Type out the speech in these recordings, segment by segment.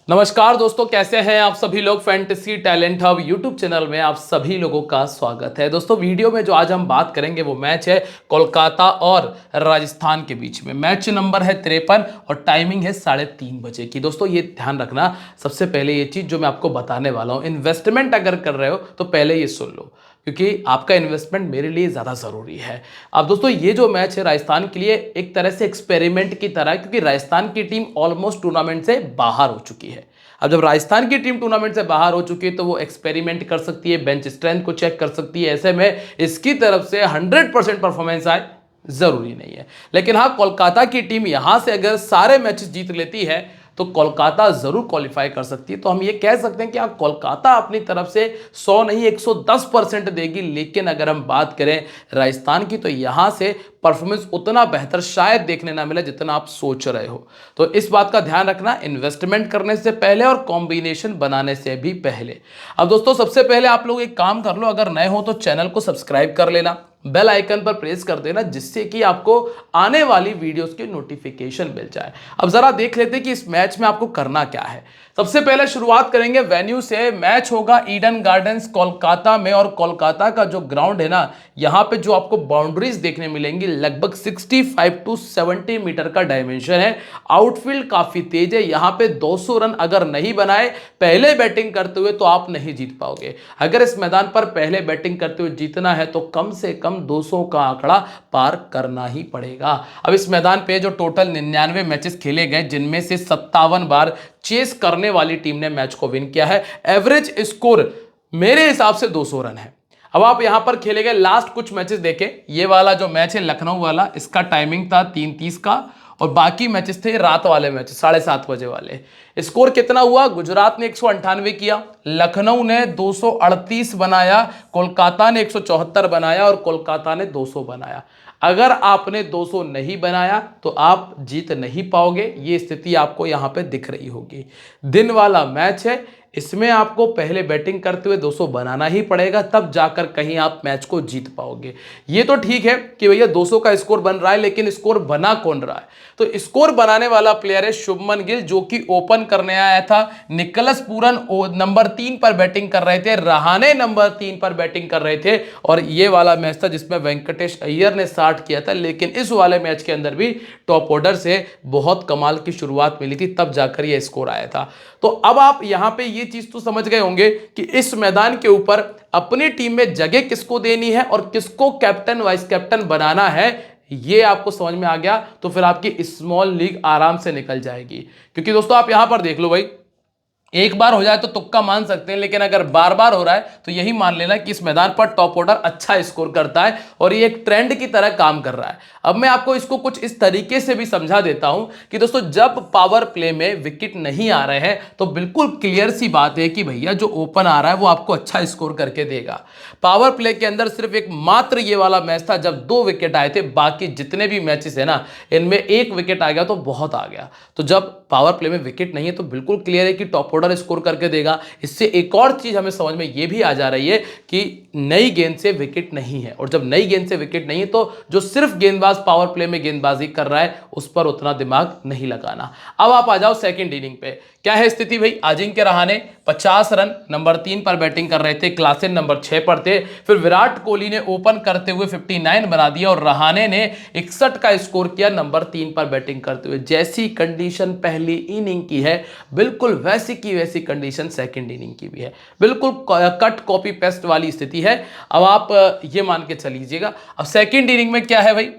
नमस्कार दोस्तों, कैसे हैं आप सभी लोग। Fantasy talent hub YouTube channel में आप सभी लोगों का स्वागत है। दोस्तों वीडियो में जो आज हम बात करेंगे वो मैच है कोलकाता और राजस्थान के बीच में। मैच नंबर है 53 और टाइमिंग है 3:30 बजे की। दोस्तों ये ध्यान रखना, सबसे पहले ये चीज़ जो मैं आपको बताने वाला हूँ, इन्वेस्टमेंट अगर कर रहे हो तो पहले ये सुन लो, क्योंकि आपका इन्वेस्टमेंट मेरे लिए ज़्यादा ज़रूरी है। अब दोस्तों ये जो मैच है राजस्थान के लिए एक तरह से एक्सपेरिमेंट की तरह है, क्योंकि राजस्थान की टीम ऑलमोस्ट टूर्नामेंट से बाहर हो चुकी है। अब जब राजस्थान की टीम टूर्नामेंट से बाहर हो चुकी है तो वो एक्सपेरिमेंट कर सकती है, बेंच स्ट्रेंथ को चेक कर सकती है। ऐसे में इसकी तरफ से 100% परफॉर्मेंस आए जरूरी नहीं है। लेकिन हाँ, कोलकाता की टीम यहां से अगर सारे मैचेस जीत लेती है तो कोलकाता जरूर क्वालिफाई कर सकती है। तो हम ये कह सकते हैं कि हाँ, कोलकाता अपनी तरफ से 100 नहीं 110% देगी। लेकिन अगर हम बात करें राजस्थान की तो यहां से परफॉर्मेंस उतना बेहतर शायद देखने ना मिले जितना आप सोच रहे हो। तो इस बात का ध्यान रखना इन्वेस्टमेंट करने से पहले और कॉम्बिनेशन बनाने से भी पहले। अब दोस्तों सबसे पहले आप लोग एक काम कर लो, अगर नए हो तो चैनल को सब्सक्राइब कर लेना, बेल आइकन पर प्रेस कर देना, जिससे कि आपको आने वाली वीडियोस की नोटिफिकेशन मिल जाए। अब जरा देख लेते हैं कि इस मैच में आपको करना क्या है। सबसे पहले शुरुआत करेंगे वेन्यू से। मैच होगा ईडन गार्डन्स कोलकाता में, और कोलकाता का जो ग्राउंड है ना, यहां पे जो आपको बाउंड्रीज देखने मिलेंगी लगभग 65 टू 70 मीटर का डायमेंशन है। आउटफील्ड काफी तेज है। यहां पे 200 रन अगर नहीं बनाए पहले बैटिंग करते हुए तो आप नहीं जीत पाओगे। अगर इस मैदान पर पहले बैटिंग करते हुए जीतना है तो कम से कम 200 का आंकड़ा पार करना ही पड़ेगा। अब इस मैदान पे जो टोटल 99 मैचेस खेले गए, जिनमें से 57 बार चेस करने वाली टीम ने मैच को विन किया है। एवरेज स्कोर मेरे हिसाब से 200 रन है। अब आप यहां पर खेले गए लास्ट कुछ मैचेस देखें। ये वाला जो मैच है लखनऊ वाला, इसका टाइमिंग था 3:30 का, और बाकी मैचेस थे रात वाले मैच 7:30 बजे वाले। स्कोर कितना हुआ? गुजरात ने 198 किया, लखनऊ ने 238 बनाया, कोलकाता ने 174 बनाया और कोलकाता ने 200 बनाया। अगर आपने 200 नहीं बनाया तो आप जीत नहीं पाओगे। ये स्थिति आपको यहां पे दिख रही होगी। दिन वाला मैच है, इसमें आपको पहले बैटिंग करते हुए 200 बनाना ही पड़ेगा, तब जाकर कहीं आप मैच को जीत पाओगे। ये तो ठीक है कि भैया 200 का स्कोर बन रहा है, लेकिन स्कोर बना कौन रहा है? तो स्कोर बनाने वाला प्लेयर है शुभमन गिल, जो कि ओपन करने आया था। निकलस पूरन नंबर 3 पर बैटिंग कर रहे थे, रहाणे नंबर 3 पर बैटिंग कर रहे थे। और ये वाला मैच था जिसमें वेंकटेश अय्यर ने 60 किया था। लेकिन इस वाले मैच के अंदर भी टॉप ऑर्डर से बहुत कमाल की शुरुआत मिली थी, तब जाकर यह स्कोर आया था। तो अब आप यहां पे ये चीज तो समझ गए होंगे कि इस मैदान के ऊपर अपनी टीम में जगह किसको देनी है और किसको कैप्टन वाइस कैप्टन बनाना है। ये आपको समझ में आ गया तो फिर आपकी स्मॉल लीग आराम से निकल जाएगी। क्योंकि दोस्तों आप यहां पर देख लो भाई, एक बार हो जाए तो तुक्का मान सकते हैं, लेकिन अगर बार बार हो रहा है तो यही मान लेना कि इस मैदान पर टॉप ऑर्डर अच्छा स्कोर करता है और ये एक ट्रेंड की तरह काम कर रहा है। अब मैं आपको इसको कुछ इस तरीके से भी समझा देता हूं कि दोस्तों जब पावर प्ले में विकेट नहीं आ रहे हैं तो बिल्कुल क्लियर सी बात है कि भैया जो ओपन आ रहा है वो आपको अच्छा स्कोर करके देगा। पावर प्ले के अंदर सिर्फ एक मात्र ये वाला मैच था जब 2 विकेट आए थे, बाकी जितने भी मैचेस है ना, इनमें 1 विकेट आ गया तो बहुत आ गया। तो जब पावर प्ले में विकेट नहीं है तो बिल्कुल क्लियर है कि टॉप ऑर्डर स्कोर करके देगा। इससे एक और चीज हमें समझ में यह भी आ जा रही है कि नई गेंद से विकेट नहीं है, और जब नई गेंद से विकेट नहीं है तो जो सिर्फ गेंदबाज पावर प्ले में गेंदबाजी कर रहा है उस पर उतना दिमाग नहीं लगाना। अब आप आ जाओ सेकंड इनिंग पे। क्या है स्थिति भाई? अजिंक्य रहाणे 50 रन नंबर 3 पर बैटिंग कर रहे थे, क्लासेन नंबर 6 पर थे। फिर विराट कोहली ने ओपन करते हुए 59 बना दिया और रहाणे ने 61 का स्कोर किया नंबर 3 पर बैटिंग करते हुए। जैसी कंडीशन पहली इनिंग की है बिल्कुल वैसी की वैसी कंडीशन सेकंड इनिंग की भी है। बिल्कुल कट कॉपी पेस्ट वाली स्थिति है। अब आप ये मान के चलीजिएगा। अब सेकंड इनिंग में क्या है भाई?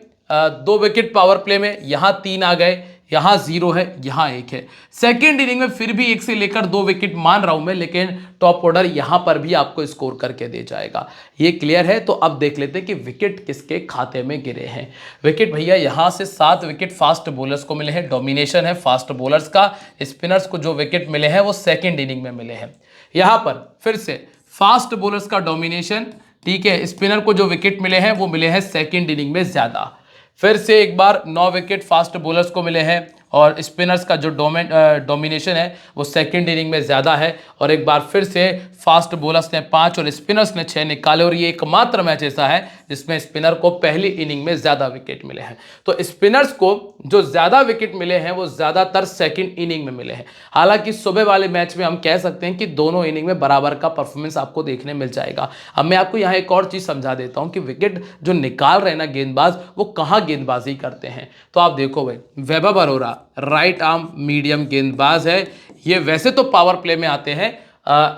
2 विकेट पावर प्ले में, यहां 3 आ गए, यहां 0 है, यहां 1 है। सेकंड इनिंग में फिर भी 1 से लेकर 2 विकेट मान रहा हूं मैं, लेकिन टॉप ऑर्डर यहां पर भी आपको स्कोर करके दे जाएगा। ये क्लियर है। तो अब देख लेते हैं कि विकेट किसके खाते में गिरे हैं। विकेट भैया यहां से 7 विकेट फास्ट बॉलर्स को मिले हैं। डोमिनेशन है फास्ट बॉलर्स का। स्पिनर्स को जो विकेट मिले हैं वो सेकेंड इनिंग में मिले हैं। यहां पर फिर से फास्ट बॉलर्स का डोमिनेशन, ठीक है। स्पिनर को जो विकेट मिले हैं वो मिले हैं सेकेंड इनिंग में ज्यादा। फिर से एक बार 9 विकेट फास्ट बॉलर्स को मिले हैं और स्पिनर्स का जो डोमिनेशन है वो सेकंड इनिंग में ज़्यादा है। और एक बार फिर से फास्ट बॉलर्स ने 5 और स्पिनर्स ने 6 निकाले, और ये एकमात्र मैच ऐसा है जिसमें स्पिनर को पहली इनिंग में ज़्यादा विकेट मिले हैं। तो स्पिनर्स को जो ज्यादा विकेट मिले हैं वो ज्यादातर सेकंड इनिंग में मिले हैं। हालांकि सुबह वाले मैच में हम कह सकते हैं कि दोनों इनिंग में बराबर का परफॉर्मेंस आपको देखने मिल जाएगा। अब मैं आपको यहाँ एक और चीज समझा देता हूं कि विकेट जो निकाल रहे हैं ना गेंदबाज, वो कहाँ गेंदबाजी करते हैं। तो आप देखो भाई, वैभव अरोरा राइट आर्म मीडियम गेंदबाज है। ये वैसे तो पावर प्ले में आते हैं,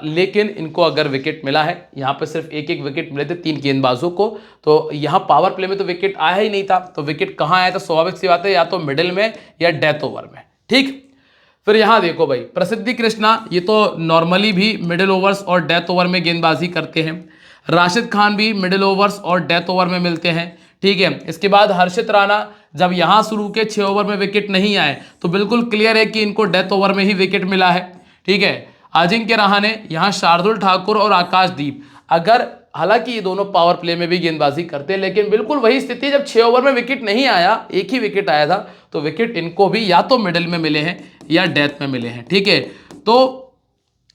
लेकिन इनको अगर विकेट मिला है, यहाँ पे सिर्फ एक एक विकेट मिले थे 3 गेंदबाजों को, तो यहाँ पावर प्ले में तो विकेट आया ही नहीं था। तो विकेट कहाँ आया था, स्वाभाविक सी बात है, या तो मिडिल में या डेथ ओवर में। ठीक, फिर यहाँ देखो भाई, प्रसिद्धि कृष्णा ये तो नॉर्मली भी मिडिल ओवर्स और डेथ ओवर में गेंदबाजी करते हैं। राशिद खान भी मिडिल ओवर्स और डेथ ओवर में मिलते हैं। ठीक है, इसके बाद हर्षित राणा, जब यहां शुरू के 6 ओवर में विकेट नहीं आए तो बिल्कुल क्लियर है कि इनको डेथ ओवर में ही विकेट मिला है। ठीक है, अजिंक्य रहाणे, यहाँ शार्दुल ठाकुर और आकाशदीप, अगर हालांकि ये दोनों पावर प्ले में भी गेंदबाजी करते हैं, लेकिन बिल्कुल वही स्थिति, जब 6 ओवर में विकेट नहीं आया, एक ही विकेट आया था, तो विकेट इनको भी या तो मिडिल में मिले हैं या डेथ में मिले हैं। ठीक है, तो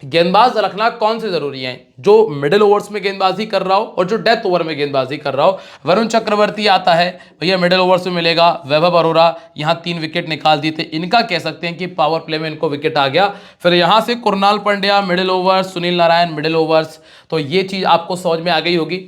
गेंदबाज रखना कौन से जरूरी है, जो मिडिल ओवर्स में गेंदबाजी कर रहा हो और जो डेथ ओवर में गेंदबाजी कर रहा हो। वरुण चक्रवर्ती आता है भैया, मिडिल ओवर्स में मिलेगा। वैभव अरोरा यहां 3 विकेट निकाल दिए थे, इनका कह सकते हैं कि पावर प्ले में इनको विकेट आ गया। फिर यहां से Krunal Pandya middle overs, Sunil Narayan middle overs, तो ये चीज आपको समझ में आ गई होगी।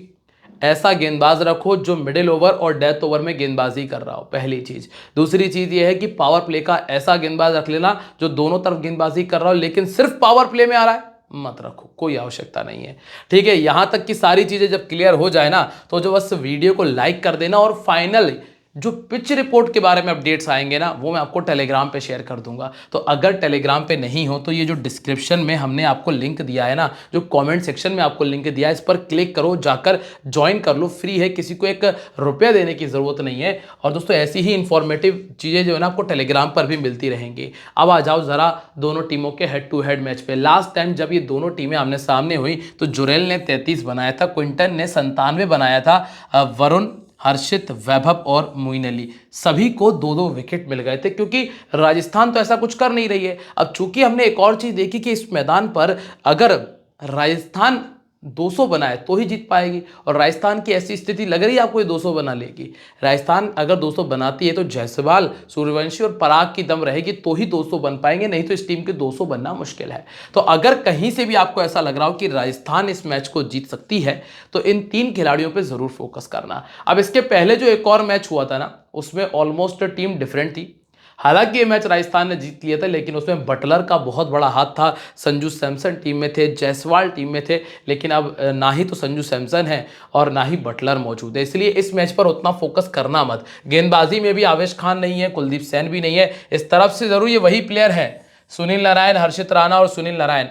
ऐसा गेंदबाज रखो जो मिडिल ओवर और डेथ ओवर में गेंदबाजी कर रहा हो, पहली चीज। दूसरी चीज ये है कि पावर प्ले का ऐसा गेंदबाज रख लेना जो दोनों तरफ गेंदबाजी कर रहा हो, लेकिन सिर्फ पावर प्ले में आ रहा है मत रखो, कोई आवश्यकता नहीं है। ठीक है, यहां तक की सारी चीजें जब क्लियर हो जाए ना, तो जो बस वीडियो को लाइक कर देना, और फाइनल जो पिच रिपोर्ट के बारे में अपडेट्स आएंगे ना, वो मैं आपको टेलीग्राम पे शेयर कर दूंगा। तो अगर टेलीग्राम पे नहीं हो तो ये जो डिस्क्रिप्शन में हमने आपको लिंक दिया है ना, जो कमेंट सेक्शन में आपको लिंक दिया है, इस पर क्लिक करो, जाकर ज्वाइन कर लो, फ्री है, किसी को 1 रुपया देने की ज़रूरत नहीं है। और दोस्तों ऐसी ही इंफॉर्मेटिव चीज़ें जो है ना आपको टेलीग्राम पर भी मिलती रहेंगी। अब आ जाओ ज़रा दोनों टीमों के हेड टू हेड मैच पे। लास्ट टाइम जब ये दोनों टीमें आमने सामने हुई तो जुरेल ने 33 बनाया था, क्विंटन ने 97 बनाया था। वरुण, हर्षित, वैभव और मोइन अली सभी को 2-2 विकेट मिल गए थे, क्योंकि राजस्थान तो ऐसा कुछ कर नहीं रही है। अब चूंकि हमने एक और चीज देखी कि इस मैदान पर अगर राजस्थान 200 बनाए तो ही जीत पाएगी, और राजस्थान की ऐसी स्थिति लग रही है आपको ये 200 बना लेगी। राजस्थान अगर 200 बनाती है तो जायसवाल, सूर्यवंशी और पराग की दम रहेगी तो ही 200 बन पाएंगे, नहीं तो इस टीम के 200 बनना मुश्किल है। तो अगर कहीं से भी आपको ऐसा लग रहा हो कि राजस्थान इस मैच को जीत सकती है, तो इन 3 खिलाड़ियों पर जरूर फोकस करना। अब इसके पहले जो एक और मैच हुआ था ना, उसमें ऑलमोस्ट टीम डिफरेंट थी। हालांकि ये मैच राजस्थान ने जीत लिया था, लेकिन उसमें बटलर का बहुत बड़ा हाथ था। संजू सैमसन टीम में थे, जायसवाल टीम में थे, लेकिन अब ना ही तो संजू सैमसन है और ना ही बटलर मौजूद है, इसलिए इस मैच पर उतना फोकस करना मत। गेंदबाजी में भी आवेश खान नहीं है, कुलदीप सेन भी नहीं है, इस तरफ से जरूर ये वही प्लेयर है, सुनील नारायण, हर्षित राणा और सुनील नारायण।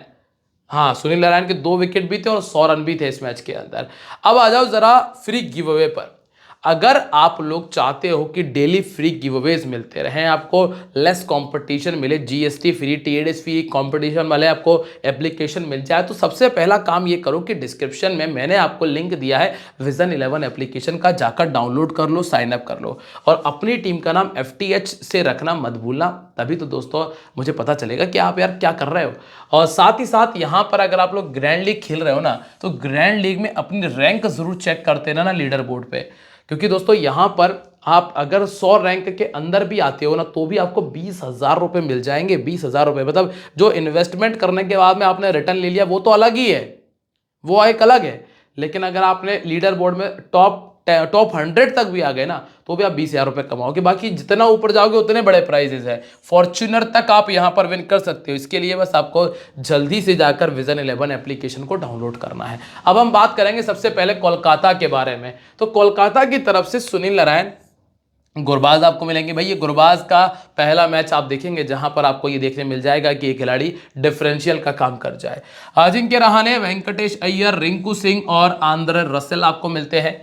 हाँ, सुनील नारायण के 2 विकेट भी थे और 100 रन भी थे इस मैच के अंदर। अब आ जाओ जरा फ्री गिव अवे पर। अगर आप लोग चाहते हो कि डेली फ्री गिवअवेज मिलते रहें, आपको लेस कंपटीशन मिले, जीएसटी फ्री, टीएडीएस फ्री कंपटीशन वाले आपको एप्लीकेशन मिल जाए, तो सबसे पहला काम ये करो कि डिस्क्रिप्शन में मैंने आपको लिंक दिया है विजन 11 एप्लीकेशन का, जाकर डाउनलोड कर लो, साइन अप कर लो, और अपनी टीम का नाम FTH से रखना मत भूलना, तभी तो दोस्तों मुझे पता चलेगा कि आप यार क्या कर रहे हो। और साथ ही साथ यहाँ पर अगर आप लोग ग्रैंड लीग खेल रहे हो ना, तो ग्रैंड लीग में अपनी रैंक जरूर चेक करते रहना लीडर बोर्ड पे, क्योंकि दोस्तों यहां पर आप अगर 100 रैंक के अंदर भी आते हो ना, तो भी आपको 20,000 रुपए मिल जाएंगे। 20,000 रुपए मतलब जो इन्वेस्टमेंट करने के बाद में आपने रिटर्न ले लिया, वो तो अलग ही है, वो एक अलग है। लेकिन अगर आपने लीडर बोर्ड में टॉप 100 तक भी आ गए ना, तो भी आप 20,000 रुपए कमाओगे। बाकी जितना ऊपर जाओगे उतने बड़े प्राइजेस है, फॉर्च्यूनर तक आप यहां पर विन कर सकते हो। इसके लिए बस आपको जल्दी से जाकर विजन 11 एप्लीकेशन को डाउनलोड करना है। अब हम बात करेंगे सबसे पहले कोलकाता के बारे में। तो कोलकाता की तरफ से सुनील नारायण, गुरबाज आपको मिलेंगे। भाई ये गुरबाज का पहला मैच आप देखेंगे, जहां पर आपको ये देखने मिल जाएगा कि ये खिलाड़ी डिफरेंशियल का काम कर जाए। अजिंक्य रहाणे, वेंकटेश अय्यर, रिंकू सिंह और आंद्रे रसेल आपको मिलते हैं।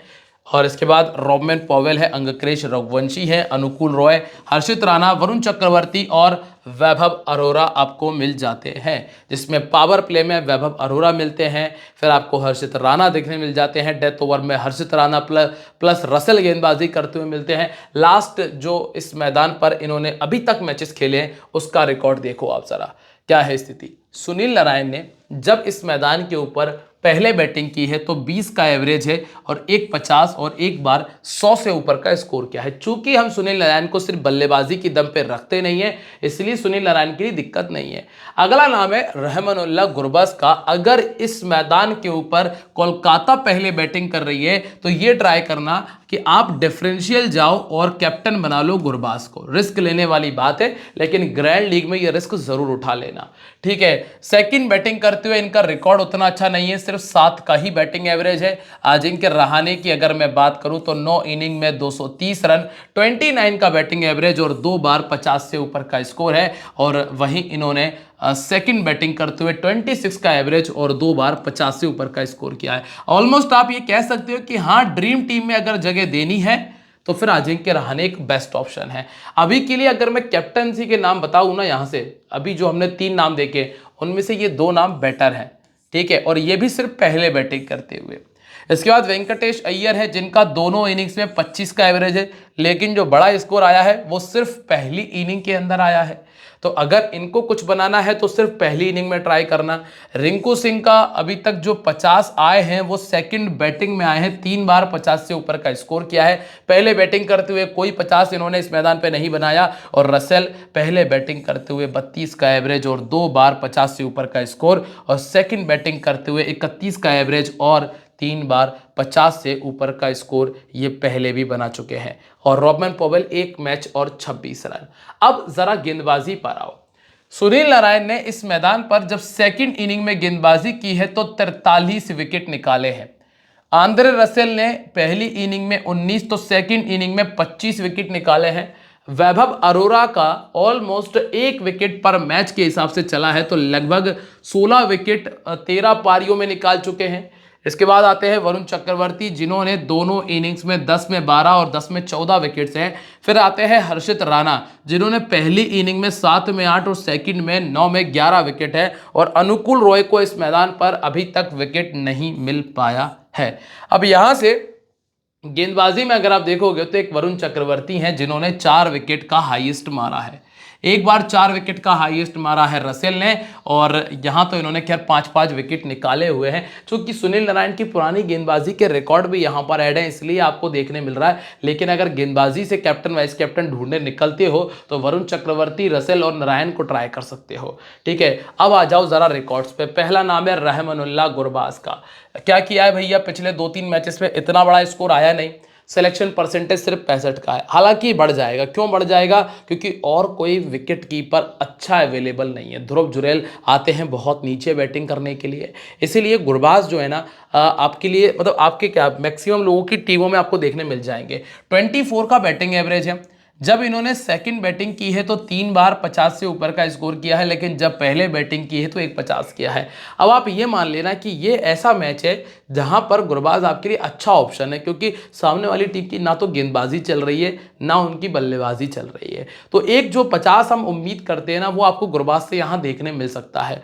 और इसके बाद रॉबमैन पॉवेल है, अंगक्रेश रघुवंशी है, अनुकूल रॉय, हर्षित राणा, वरुण चक्रवर्ती और वैभव अरोरा आपको मिल जाते हैं, जिसमें पावर प्ले में वैभव अरोरा मिलते हैं। फिर आपको हर्षित राणा देखने मिल जाते हैं, डेथ ओवर में हर्षित राणा प्लस रसेल गेंदबाजी करते हुए मिलते हैं। लास्ट जो इस मैदान पर इन्होंने अभी तक मैचेस खेले हैं, उसका रिकॉर्ड देखो आप जरा, क्या है स्थिति। सुनील नारायण ने जब इस मैदान के ऊपर पहले बैटिंग की है तो 20 का एवरेज है और एक 50 और एक बार 100 से ऊपर का स्कोर किया है। चूंकि हम सुनील नारायण को सिर्फ बल्लेबाजी की दम पे रखते नहीं है, इसलिए सुनील नारायण के लिए दिक्कत नहीं है। अगला नाम है रहमानुल्लाह गुरबाज का। अगर इस मैदान के ऊपर कोलकाता पहले बैटिंग कर रही है तो ये ट्राई करना कि आप डिफरेंशियल जाओ और कैप्टन बना लो गुरबाज को। रिस्क लेने वाली बात है, लेकिन ग्रैंड लीग में ये रिस्क जरूर उठा लेना, ठीक है। सेकंड बैटिंग करते हुए इनका रिकॉर्ड उतना अच्छा नहीं है, सिर्फ 7 का ही बैटिंग एवरेज है। अजिंक्य रहाणे की अगर मैं बात करूं तो 9 इनिंग में 230 रन, 29 का बैटिंग एवरेज और 2 बार 50 से ऊपर का स्कोर है। और वहीं इन्होंने सेकंड बैटिंग करते हुए 26 का एवरेज और 2 बार 50 से ऊपर का स्कोर किया है। ऑलमोस्ट आप ये कह सकते हो कि हाँ, ड्रीम टीम में अगर जगह देनी है तो फिर अजिंक्य रहाणे एक बेस्ट ऑप्शन है अभी के लिए। अगर मैं कैप्टनसी के नाम बताऊं ना, यहां से अभी जो हमने 3 नाम देखे उनमें से ये 2 नाम बेटर हैं, ठीक है, और ये भी सिर्फ पहले बैटिंग करते हुए। इसके बाद वेंकटेश अय्यर है, जिनका दोनों इनिंग्स में 25 का एवरेज है, लेकिन जो बड़ा स्कोर आया है वो सिर्फ पहली इनिंग के अंदर आया है। तो अगर इनको कुछ बनाना है तो सिर्फ पहली इनिंग में ट्राई करना। रिंकू सिंह का अभी तक जो 50 आए हैं वो सेकंड बैटिंग में आए हैं, 3 बार 50 से ऊपर का स्कोर किया है। पहले बैटिंग करते हुए कोई 50 इन्होंने इस मैदान पे नहीं बनाया। और रसेल पहले बैटिंग करते हुए 32 का एवरेज और 2 बार 50 से ऊपर का स्कोर, और सेकंड बैटिंग करते हुए 31 का एवरेज और 3 बार 50 से ऊपर का स्कोर ये पहले भी बना चुके हैं। और रॉबमन पॉवेल 1 मैच और 26 रन। अब जरा गेंदबाजी पर आओ। सुनील नारायण ने इस मैदान पर जब सेकंड इनिंग में गेंदबाजी की है तो 43 विकेट निकाले हैं। आंद्रे रसेल ने पहली इनिंग में 19 तो सेकंड इनिंग में 25 विकेट निकाले हैं। वैभव अरोरा का ऑलमोस्ट 1 विकेट पर मैच के हिसाब से चला है, तो लगभग 16 विकेट 13 पारियों में निकाल चुके हैं। इसके बाद आते हैं वरुण चक्रवर्ती, जिन्होंने दोनों इनिंग्स में 10 में 12 और 10 में 14 विकेट्स हैं। फिर आते हैं हर्षित राणा, जिन्होंने पहली इनिंग में 7 में 8 और सेकंड में 9 में 11 विकेट है। और अनुकूल रॉय को इस मैदान पर अभी तक विकेट नहीं मिल पाया है। अब यहां से गेंदबाजी में अगर आप देखोगे तो एक वरुण चक्रवर्ती हैं, जिन्होंने 4 विकेट का हाईएस्ट मारा है। एक बार 4 विकेट का हाईएस्ट मारा है रसेल ने, और यहां तो इन्होंने खैर 5-5 विकेट निकाले हुए हैं। क्योंकि सुनील नारायण की पुरानी गेंदबाजी के रिकॉर्ड भी यहां पर ऐड है, इसलिए आपको देखने मिल रहा है। लेकिन अगर गेंदबाजी से कैप्टन वाइस कैप्टन ढूंढने निकलते हो तो वरुण चक्रवर्ती, रसेल और नारायण को ट्राई कर सकते हो, ठीक है। अब आ जाओ जरा रिकॉर्ड्स पे। पहला नाम है रहमानुल्लाह गुरबाज का। क्या किया है भैया, पिछले 2-3 मैचेस में इतना बड़ा स्कोर आया नहीं। सिलेक्शन परसेंटेज सिर्फ 65 का है। हालांकि बढ़ जाएगा, क्यों बढ़ जाएगा, क्योंकि और कोई विकेट कीपर अच्छा अवेलेबल नहीं है। ध्रुव जुरैल आते हैं बहुत नीचे बैटिंग करने के लिए, इसीलिए गुरबाज जो है ना आपके लिए, मतलब आपके क्या मैक्सिमम लोगों की टीमों में आपको देखने मिल जाएंगे। 24 का बैटिंग एवरेज है। जब इन्होंने सेकंड बैटिंग की है तो 3 बार 50 से ऊपर का स्कोर किया है, लेकिन जब पहले बैटिंग की है तो 150 किया है। अब आप ये मान लेना कि ये ऐसा मैच है जहां पर गुरबाज आपके लिए अच्छा ऑप्शन है, क्योंकि सामने वाली टीम की ना तो गेंदबाजी चल रही है ना उनकी बल्लेबाजी चल रही है। तो एक जो 50 हम उम्मीद करते हैं ना, वो आपको गुरबाज से यहाँ देखने मिल सकता है।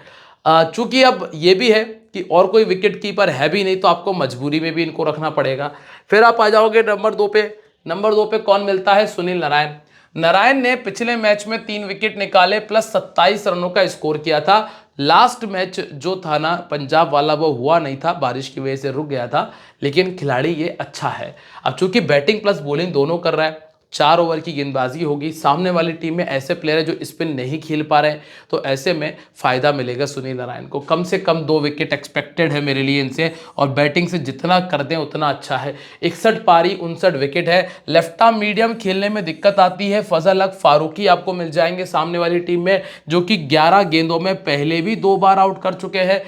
चूंकि अब ये भी है कि और कोई विकेट कीपर है भी नहीं, तो आपको मजबूरी में भी इनको रखना पड़ेगा। फिर आप आ जाओगे नंबर 2 पे। नंबर 2 पे कौन मिलता है, सुनील नारायण। नारायण ने पिछले मैच में 3 विकेट निकाले प्लस 27 रनों का स्कोर किया था। लास्ट मैच जो था ना पंजाब वाला, वो हुआ नहीं था, बारिश की वजह से रुक गया था, लेकिन खिलाड़ी ये अच्छा है। अब चूंकि बैटिंग प्लस बॉलिंग दोनों कर रहा है, 4 ओवर की गेंदबाजी होगी। सामने वाली टीम में ऐसे प्लेयर है जो स्पिन नहीं खेल पा रहे हैं, तो ऐसे में फायदा मिलेगा सुनील नारायण को। कम से कम 2 विकेट एक्सपेक्टेड है मेरे लिए इनसे, और बैटिंग से जितना कर दें उतना अच्छा है। 61 पारी 59 विकेट है। लेफ्ट आर्म मीडियम खेलने में दिक्कत आती है। फजल हक फारूकी आपको मिल जाएंगे सामने वाली टीम में, जो कि 11 गेंदों में पहले भी 2 बार आउट कर चुके हैं।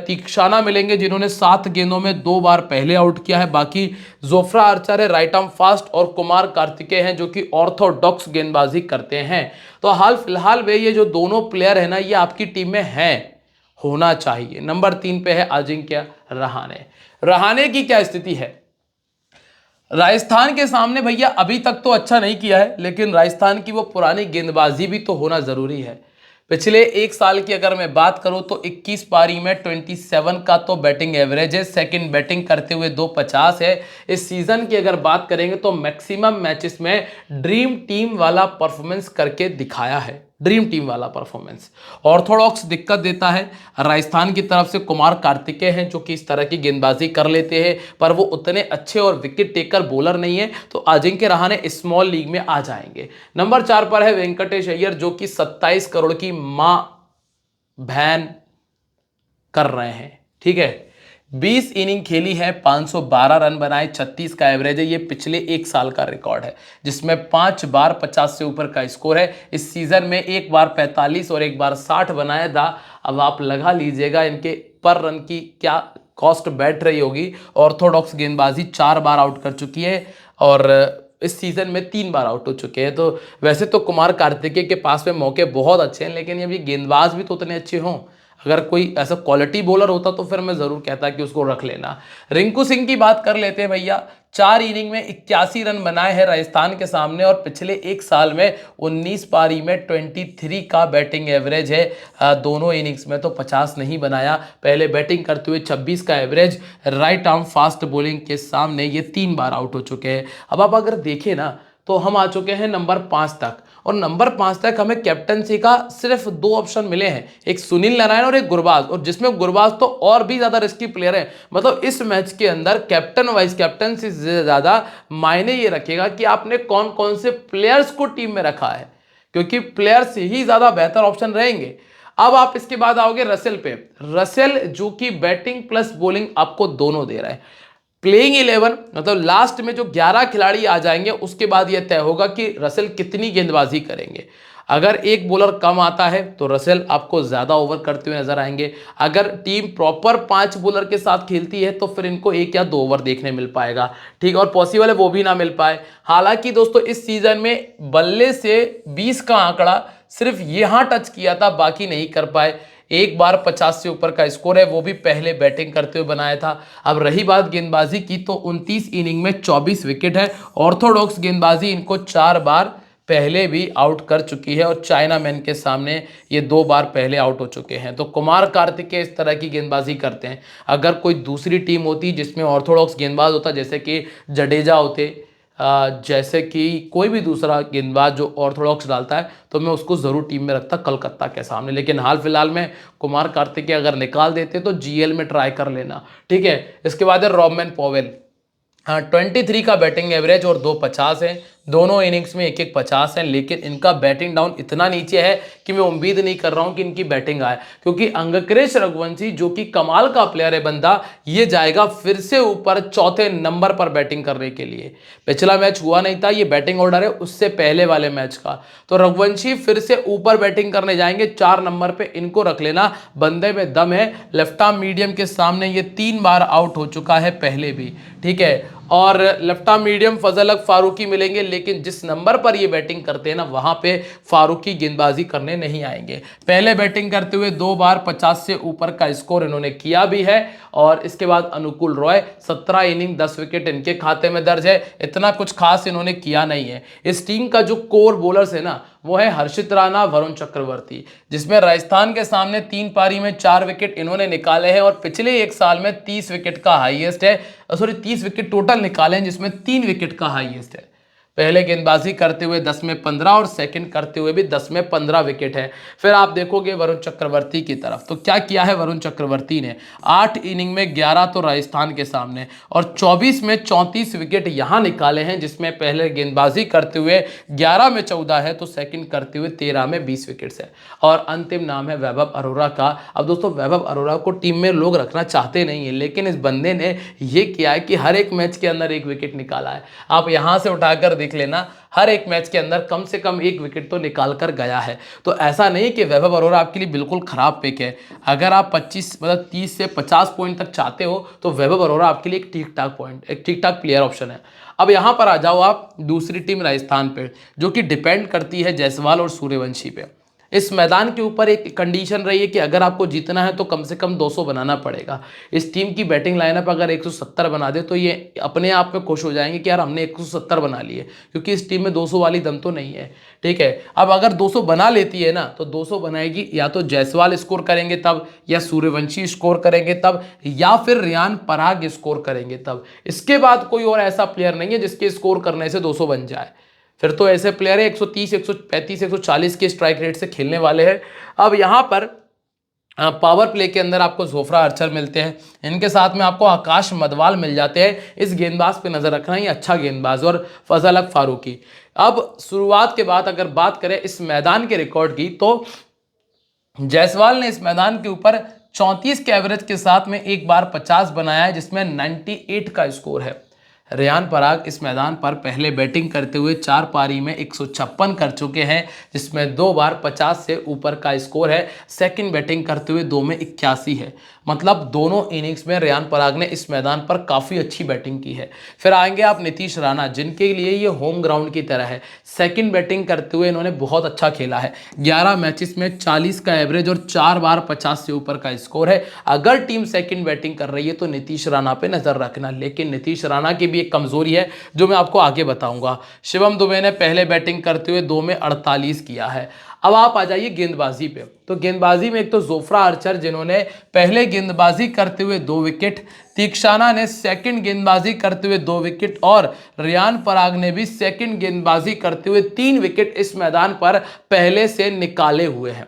तीक्षाना मिलेंगे, जिन्होंने 7 गेंदों में 2 बार पहले आउट किया है। बाकी जोफ्रा आर्चर है राइट आर्म फास्ट, और कुमार कार्तिकेय हैं जो कि ऑर्थोडॉक्स गेंदबाजी करते हैं। तो हाल फिलहाल वे ये जो दोनों प्लेयर है ना, ये आपकी टीम में हैं, होना चाहिए। नंबर 3 पे है अजिंक्य रहाणे। रहाणे की क्या स्थिति है, राजस्थान के सामने भैया अभी तक तो अच्छा नहीं किया है, लेकिन राजस्थान की वो पुरानी गेंदबाजी भी तो होना जरूरी है। पिछले 1 साल की अगर मैं बात करूं तो 21 पारी में 27 का तो बैटिंग एवरेज है। सेकंड बैटिंग करते हुए 250 है। इस सीजन की अगर बात करेंगे तो मैक्सिमम मैचेस में ड्रीम टीम वाला परफॉर्मेंस करके दिखाया है। ड्रीम टीम वाला परफॉर्मेंस। ऑर्थोडॉक्स दिक्कत देता है। राजस्थान की तरफ से कुमार कार्तिकेय हैं जो कि इस तरह की गेंदबाजी कर लेते हैं, पर वो उतने अच्छे और विकेट टेकर बॉलर नहीं है, तो अजिंक्य रहाणे स्मॉल लीग में आ जाएंगे। नंबर 4 पर है वेंकटेश अय्यर जो कि 27 करोड़ की मां बहन कर रहे हैं। ठीक है, 20 इनिंग खेली है, 512 रन बनाए, 36 का एवरेज है। ये पिछले एक साल का रिकॉर्ड है जिसमें 5 बार 50 से ऊपर का स्कोर है। इस सीजन में एक बार 45 और एक बार 60 बनाया था। अब आप लगा लीजिएगा इनके पर रन की क्या कॉस्ट बैठ रही होगी। ऑर्थोडॉक्स गेंदबाजी 4 बार आउट कर चुकी है और इस सीजन में 3 बार आउट हो चुके हैं। तो वैसे तो कुमार कार्तिकेय के पास में मौके बहुत अच्छे हैं, लेकिन अभी गेंदबाज भी तो उतने अच्छे हों। अगर कोई ऐसा क्वालिटी बॉलर होता तो फिर मैं जरूर कहता कि उसको रख लेना। रिंकू सिंह की बात कर लेते हैं भैया। 4 इनिंग में 81 रन बनाए हैं राजस्थान के सामने और पिछले एक साल में 19 पारी में 23 का बैटिंग एवरेज है। दोनों इनिंग्स में तो 50 नहीं बनाया। पहले बैटिंग करते हुए 26 का average. Right arm fast bowling के सामने ये 3 बार आउट हो चुके हैं। अब आप अगर देखें ना तो हम आ चुके हैं नंबर 5 तक, और नंबर 5 तक हमें कैप्टनसी का सिर्फ 2 ऑप्शन मिले हैं, एक सुनील नारायण और एक गुरबाज, और जिसमें गुरबाज तो और भी ज्यादा रिस्की प्लेयर है। मतलब इस मैच के अंदर कैप्टन वाइस कैप्टन से ज्यादा मायने ये रखेगा कि आपने कौन कौन से प्लेयर्स को टीम में रखा है, क्योंकि प्लेयर्स ही ज्यादा बेहतर ऑप्शन रहेंगे। अब आप इसके बाद आओगे रसेल पे। रसेल जो कि बैटिंग प्लस बॉलिंग आपको दोनों दे रहा है। प्लेइंग 11 मतलब लास्ट में जो 11 खिलाड़ी आ जाएंगे उसके बाद यह तय होगा कि रसेल कितनी गेंदबाजी करेंगे। अगर एक बॉलर कम आता है तो रसेल आपको ज्यादा ओवर करते हुए नजर आएंगे। अगर टीम प्रॉपर 5 बॉलर के साथ खेलती है तो फिर इनको 1 या 2 ओवर देखने मिल पाएगा। ठीक, और पॉसिबल है वो भी ना मिल पाए। हालांकि दोस्तों इस सीजन में बल्ले से 20 का आंकड़ा सिर्फ यहां टच किया था, बाकी नहीं कर पाए। एक बार 50 से ऊपर का स्कोर है, वो भी पहले बैटिंग करते हुए बनाया था। अब रही बात गेंदबाजी की तो 29 इनिंग में 24 विकेट है। ऑर्थोडॉक्स गेंदबाजी इनको 4 बार पहले भी आउट कर चुकी है और चाइना मैन के सामने ये 2 बार पहले आउट हो चुके हैं। तो कुमार कार्तिकेय इस तरह की गेंदबाजी करते हैं। अगर कोई दूसरी टीम होती जिसमें ऑर्थोडॉक्स गेंदबाज होता, जैसे कि जडेजा होते, जैसे कि कोई भी दूसरा गेंदबाज जो ऑर्थोडॉक्स डालता है, तो मैं उसको जरूर टीम में रखता कलकत्ता के सामने। लेकिन हाल फिलहाल में कुमार कार्तिकेय अगर निकाल देते तो जीएल में ट्राई कर लेना। ठीक है, इसके बाद है रॉबमैन पॉवेल। हाँ, 23 का बैटिंग एवरेज और 2 50 है। दोनों इनिंग्स में 1-1 50 है, लेकिन इनका बैटिंग डाउन इतना नीचे है कि मैं उम्मीद नहीं कर रहा हूं कि इनकी बैटिंग आए, क्योंकि अंगक्रेश रघुवंशी जो कि कमाल का प्लेयर है बंदा, ये जाएगा फिर से ऊपर 4थे नंबर पर बैटिंग करने के लिए। पिछला मैच हुआ नहीं था, ये बैटिंग ऑर्डर है उससे पहले वाले मैच का। तो रघुवंशी फिर से ऊपर बैटिंग करने जाएंगे 4 नंबर पे, इनको रख लेना। बंदे में दम है। लेफ्ट आर्म मीडियम के सामने ये 3 बार आउट हो चुका है पहले भी। ठीक है, और लेफ्ट आर्म मीडियम फजल हक फारूकी मिलेंगे, लेकिन जिस नंबर पर ये बैटिंग करते हैं ना वहां पे फारूकी गेंदबाजी करने नहीं आएंगे। पहले बैटिंग करते हुए 2 बार 50 से ऊपर का स्कोर इन्होंने किया भी है। और इसके बाद अनुकूल रॉय, 17 इनिंग 10 विकेट इनके खाते में दर्ज है। इतना कुछ खास इन्होंने किया नहीं है। इस टीम का जो कोर बॉलर्स है ना वो है हर्षित राणा, वरुण चक्रवर्ती, जिसमें राजस्थान के सामने 3 पारी में 4 विकेट इन्होंने निकाले हैं और पिछले एक साल में 30 विकेट का हाईएस्ट है। सॉरी, 30 विकेट टोटल निकाले हैं जिसमें 3 विकेट का हाईएस्ट है। पहले गेंदबाजी करते हुए 10 में 15 और सेकंड करते हुए भी 10 में 15 विकेट है। फिर आप देखोगे वरुण चक्रवर्ती की तरफ, तो क्या किया है वरुण चक्रवर्ती ने? 8 इनिंग में 11 तो राजस्थान के सामने और 24 में 34 विकेट यहां निकाले हैं, जिसमें पहले गेंदबाजी करते हुए 11 में 14 है तो सेकंड करते हुए 13 में 20 विकेट है। और अंतिम नाम है वैभव अरोड़ा का। अब दोस्तों वैभव अरोड़ा को टीम में लोग रखना चाहते नहीं है, लेकिन इस बंदे ने यह किया है कि हर एक मैच के अंदर 1 विकेट निकाला है। आप यहां से उठाकर देख लेना, हर एक मैच के अंदर कम से कम 1 विकेट तो निकाल कर गया है। तो ऐसा नहीं कि वैभव अरोड़ा आपके लिए बिल्कुल खराब पिक है। अगर आप 25 मतलब 30 से 50 पॉइंट तक चाहते हो तो वैभव अरोड़ा आपके लिए एक ठीक ठाक प्लेयर ऑप्शन है। अब यहां पर आ जाओ आप दूसरी टीम राजस्थान पे, जो कि डिपेंड करती है जायसवाल और सूर्यवंशी पे। इस मैदान के ऊपर एक कंडीशन रही है कि अगर आपको जीतना है तो कम से कम 200 बनाना पड़ेगा। इस टीम की बैटिंग लाइनअप अगर 170 बना दे तो ये अपने आप में खुश हो जाएंगे कि यार हमने 170 बना लिए, क्योंकि इस टीम में 200 वाली दम तो नहीं है। ठीक है, अब अगर 200 बना लेती है ना तो 200 बनाएगी या तो जायसवाल स्कोर करेंगे तब, या सूर्यवंशी स्कोर करेंगे तब, या फिर रियान पराग स्कोर करेंगे तब। इसके बाद कोई और ऐसा प्लेयर नहीं है जिसके स्कोर करने से 200 बन जाए। फिर तो ऐसे प्लेयर है 130, 135, 140 के स्ट्राइक रेट से खेलने वाले हैं। अब यहाँ पर पावर प्ले के अंदर आपको जोफ्रा आर्चर मिलते हैं, इनके साथ में आपको आकाश मदवाल मिल जाते हैं। इस गेंदबाज पे नजर रखना, ये अच्छा गेंदबाज, और फजल हक फारूकी। अब शुरुआत के बाद अगर बात करें इस मैदान के रिकॉर्ड की, तो जायसवाल ने इस मैदान के ऊपर 34 के एवरेज के साथ में एक बार 50 बनाया है, जिसमें 98 का स्कोर है। रेयान पराग इस मैदान पर पहले बैटिंग करते हुए 4 पारी में 156 कर चुके हैं, जिसमें 2 बार 50 से ऊपर का स्कोर है। सेकंड बैटिंग करते हुए 2 में 81 है। मतलब दोनों इनिंग्स में रेयान पराग ने इस मैदान पर काफ़ी अच्छी बैटिंग की है। फिर आएंगे आप नीतीश राणा, जिनके लिए ये होम ग्राउंड की तरह है। सेकंड बैटिंग करते हुए इन्होंने बहुत अच्छा खेला है। 11 मैचेस में 40 का एवरेज और 4 बार 50 से ऊपर का स्कोर है। अगर टीम सेकंड बैटिंग कर रही है तो नीतीश राणा पे नजर रखना, लेकिन नीतीश राणा की भी एक कमजोरी है जो मैं आपको आगे बताऊंगा। शिवम दुबे ने पहले बैटिंग करते हुए 2 में 48 किया है। अब आप आ जाइए गेंदबाजी पे, तो गेंदबाजी में एक तो जोफ्रा आर्चर, जिन्होंने पहले गेंदबाजी करते हुए 2 विकेट, तीक्षाना ने सेकंड गेंदबाजी करते हुए 2 विकेट, और रेयान पराग ने भी सेकंड गेंदबाजी करते हुए 3 विकेट इस मैदान पर पहले से निकाले हुए हैं।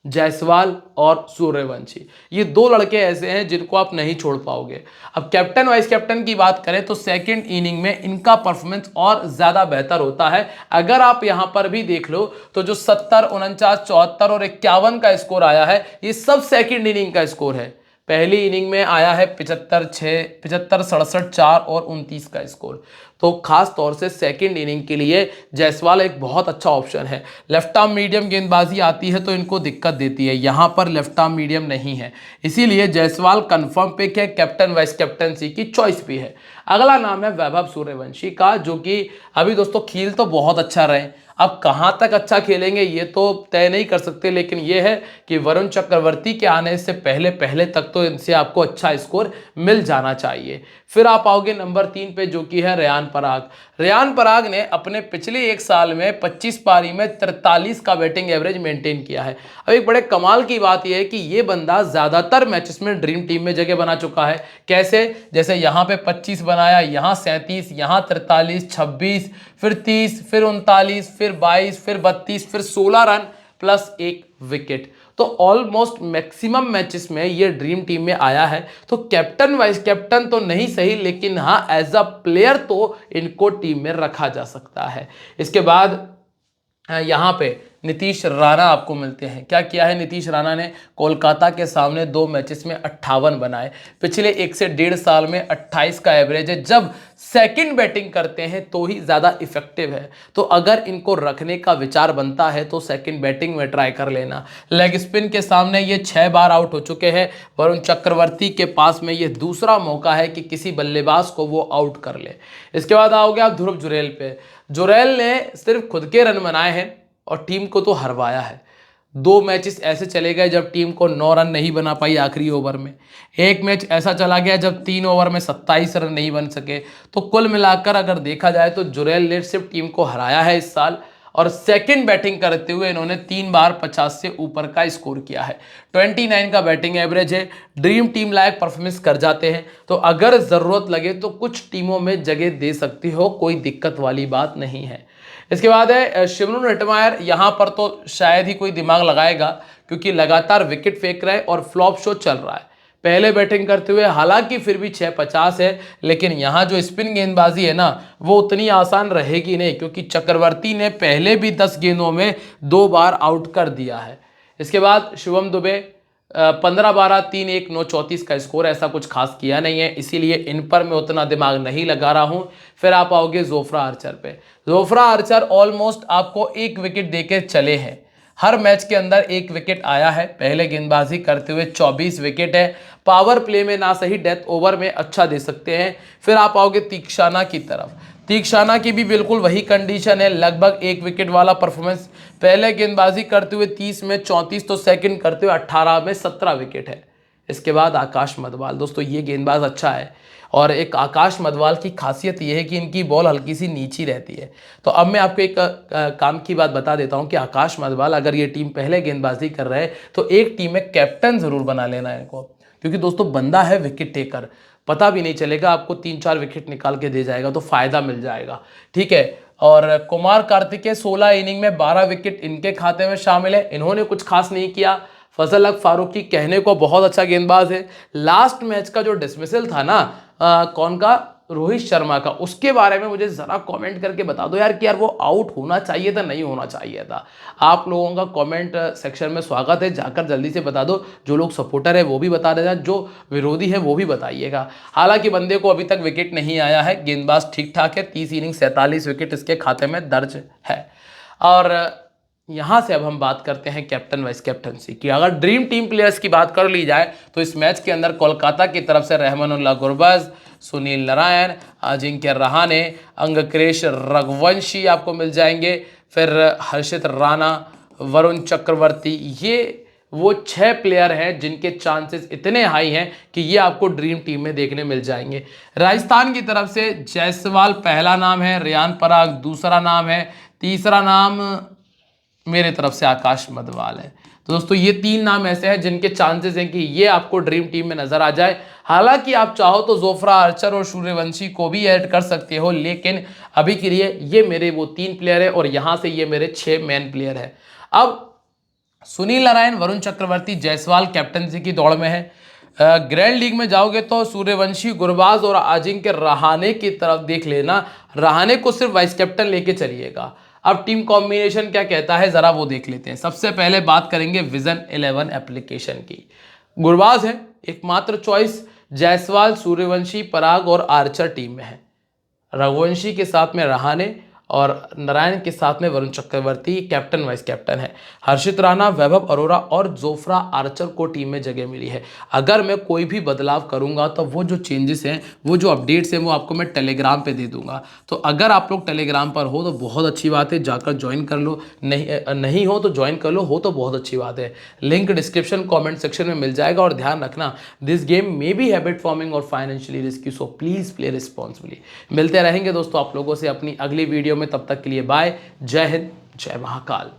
जायसवाल और सूर्यवंशी, ये 2 लड़के ऐसे हैं जिनको आप नहीं छोड़ पाओगे। अब कैप्टन वाइस कैप्टन की बात करें तो सेकंड इनिंग में इनका परफॉर्मेंस और ज्यादा बेहतर होता है। अगर आप यहां पर भी देख लो तो जो 70, 49, 74 और 51 का स्कोर आया है, ये सब सेकंड इनिंग का स्कोर है। पहली इनिंग में आया है 75, 6, 75, 67, 4 और 29 का स्कोर। तो खास तौर से सेकंड इनिंग के लिए जायसवाल एक बहुत अच्छा ऑप्शन है। लेफ्ट आर्म मीडियम गेंदबाजी आती है तो इनको दिक्कत देती है, यहां पर लेफ्ट आर्म मीडियम नहीं है, इसीलिए जायसवाल कंफर्म पिक है। कैप्टन वाइस कैप्टनसी की चॉइस भी है। अगला नाम है वैभव सूर्यवंशी का, जो कि अभी दोस्तों खेल तो बहुत अच्छा रहे, अब कहां तक अच्छा खेलेंगे ये तो तय नहीं कर सकते, लेकिन ये है कि वरुण चक्रवर्ती के आने से पहले पहले तक तो इनसे आपको अच्छा स्कोर मिल जाना चाहिए। फिर आप आओगे नंबर 3 पे, जो कि है रेयान पराग। रेयान पराग ने अपने पिछले 1 साल में 25 पारी में 43 का बैटिंग एवरेज मेंटेन किया है। अब एक बड़े कमाल की बात यह है कि ये बंदा ज्यादातर मैचेस में ड्रीम टीम में जगह बना चुका है। कैसे? जैसे यहाँ पे 25 बनाया, यहाँ 37, यहाँ 43, 26, फिर 30, फिर 39, फिर 22, फिर 32, फिर 16 रन प्लस 1 विकेट। तो ऑलमोस्ट मैक्सिमम मैचेस में ये ड्रीम टीम में आया है। तो कैप्टन वाइस कैप्टन तो नहीं सही, लेकिन हाँ एज अ प्लेयर तो इनको टीम में रखा जा सकता है। इसके बाद यहाँ पे नीतीश राणा आपको मिलते हैं। क्या किया है नीतीश राणा ने? कोलकाता के सामने 2 मैचेस में 58 बनाए। पिछले 1 से 1.5 साल में 28 का एवरेज है। जब सेकंड बैटिंग करते हैं तो ही ज़्यादा इफेक्टिव है, तो अगर इनको रखने का विचार बनता है तो सेकंड बैटिंग में ट्राई कर लेना। लेग स्पिन के सामने ये 6 बार आउट हो चुके हैं। वरुण चक्रवर्ती के पास में ये दूसरा मौका है कि किसी बल्लेबाज को वो आउट कर ले। इसके बाद आओगे आप ध्रुव जुरैल पे। जुरैल ने सिर्फ खुद के रन बनाए हैं और टीम को तो हरवाया है। 2 मैचेस ऐसे चले गए जब टीम को 9 रन नहीं बना पाई आखिरी ओवर में। एक मैच ऐसा चला गया जब 3 ओवर में 27 रन नहीं बन सके। तो कुल मिलाकर अगर देखा जाए तो जुरैल ने सिर्फ टीम को हराया है इस साल, और सेकंड बैटिंग करते हुए इन्होंने 3 बार 50 से ऊपर का स्कोर किया है। 29 का बैटिंग एवरेज है। ड्रीम टीम लायक परफॉर्मेंस कर जाते हैं, तो अगर ज़रूरत लगे तो कुछ टीमों में जगह दे सकती हो, कोई दिक्कत वाली बात नहीं है। इसके बाद है शिवम नेटमायर। यहाँ पर तो शायद ही कोई दिमाग लगाएगा, क्योंकि लगातार विकेट फेंक रहा है और फ्लॉप शो चल रहा है। पहले बैटिंग करते हुए हालांकि फिर भी 650 है, लेकिन यहाँ जो स्पिन गेंदबाजी है ना, वो उतनी आसान रहेगी नहीं, क्योंकि चक्रवर्ती ने पहले भी 10 गेंदों में 2 बार आउट कर दिया है। इसके बाद शिवम दुबे 15-12, 3-1, 9-34 का स्कोर, ऐसा कुछ खास किया नहीं है, इसीलिए इन पर मैं उतना दिमाग नहीं लगा रहा हूं। फिर आप आओगे जोफ्रा आर्चर पे। जोफ्रा आर्चर ऑलमोस्ट आपको 1 विकेट देके चले हैं। हर मैच के अंदर 1 विकेट आया है। पहले गेंदबाजी करते हुए 24 विकेट है। पावर प्ले में ना सही, डेथ ओवर में अच्छा दे सकते हैं। फिर आप आओगे तीक्षाना की तरफ। तीक्षाना की भी बिल्कुल वही कंडीशन है, लगभग 1 विकेट वाला परफॉर्मेंस। पहले गेंदबाजी करते हुए 30 में 34, तो सेकंड करते हुए 18 में 17 विकेट है। इसके बाद आकाश मदवाल। दोस्तों ये गेंदबाज अच्छा है, और एक आकाश मदवाल की खासियत यह है कि इनकी बॉल हल्की सी नीची रहती है। तो अब मैं आपको एक काम की बात बता देता हूं कि आकाश मदवाल, अगर ये टीम पहले गेंदबाजी कर रहे हैं तो एक टीम में कैप्टन जरूर बना लेना है इनको, क्योंकि दोस्तों बंदा है विकेट टेकर, पता भी नहीं चलेगा, आपको 3-4 विकेट निकाल के दे जाएगा, तो फायदा मिल जाएगा। ठीक है, और कुमार कार्तिकेय 16 इनिंग में 12 विकेट इनके खाते में शामिल है। इन्होंने कुछ खास नहीं किया। फजल हक फारूकी कहने को बहुत अच्छा गेंदबाज है। लास्ट मैच का जो डिसमिसल था ना कौन का, रोहित शर्मा का, उसके बारे में मुझे जरा कमेंट करके बता दो यार कि यार वो आउट होना चाहिए था, नहीं होना चाहिए था। आप लोगों का कमेंट सेक्शन में स्वागत है, जाकर जल्दी से बता दो। जो लोग सपोर्टर है वो भी बता देना, जो विरोधी है वो भी बताइएगा। हालांकि बंदे को अभी तक विकेट नहीं आया है, गेंदबाज ठीक ठाक है, 30 इनिंग 47 विकेट इसके खाते में दर्ज है। और यहाँ से अब हम बात करते हैं कैप्टन वाइस कैप्टनसी की। अगर ड्रीम टीम प्लेयर्स की बात कर ली जाए तो इस मैच के अंदर कोलकाता की तरफ से रहमानुल्लाह गुरबाज, सुनील नारायण, अजिंक्य रहाणे, अंगक्रेश रघुवंशी आपको मिल जाएंगे। फिर हर्षित राणा, वरुण चक्रवर्ती, ये वो 6 प्लेयर हैं जिनके चांसेस इतने हाई हैं कि ये आपको ड्रीम टीम में देखने मिल जाएंगे। राजस्थान की तरफ से जायसवाल पहला नाम है, रियान पराग दूसरा नाम है, तीसरा नाम मेरे तरफ से आकाश मदवाल है। तो दोस्तों ये 3 नाम ऐसे हैं जिनके चांसेस हैं कि ये आपको ड्रीम टीम में नजर आ जाए। हालांकि आप चाहो तो जोफ्रा आर्चर और सूर्यवंशी को भी ऐड कर सकते हो, लेकिन अभी के लिए ये मेरे वो 3 प्लेयर है और यहां से ये मेरे 6 मेन प्लेयर है। अब सुनील नारायण, वरुण चक्रवर्ती, जायसवाल कैप्टनसी की दौड़ में है। ग्रैंड लीग में जाओगे तो सूर्यवंशी, गुरबाज और अजिंक्य रहाणे की तरफ देख लेना। रहाणे को सिर्फ वाइस कैप्टन लेके चलिएगा। अब टीम कॉम्बिनेशन क्या कहता है जरा वो देख लेते हैं। सबसे पहले बात करेंगे विजन 11 एप्लीकेशन की। गुरबाज है एकमात्र चॉइस, जायसवाल, सूर्यवंशी, पराग और आर्चर टीम में है। रघुवंशी के साथ में रहाणे और नारायण के साथ में Varun Chakravarthy captain vice captain है। हर्षित राणा, वैभव अरोरा और जोफ्रा आर्चर को टीम में जगह मिली है। अगर मैं कोई भी बदलाव करूंगा तो वो जो चेंजेस हैं, वो जो अपडेट्स हैं, वो आपको मैं टेलीग्राम पे दे दूंगा। तो अगर आप लोग टेलीग्राम पर हो तो बहुत अच्छी बात है, जाकर ज्वाइन कर लो। नहीं हो तो ज्वाइन कर लो, हो तो बहुत अच्छी बात है। लिंक डिस्क्रिप्शन कॉमेंट सेक्शन में मिल जाएगा। और ध्यान रखना, this game may be habit forming और financially risky, so please play responsibly. मिलते रहेंगे दोस्तों आप लोगों से अपनी अगली वीडियो में, तब तक के लिए बाय। जय हिंद, जय महाकाल।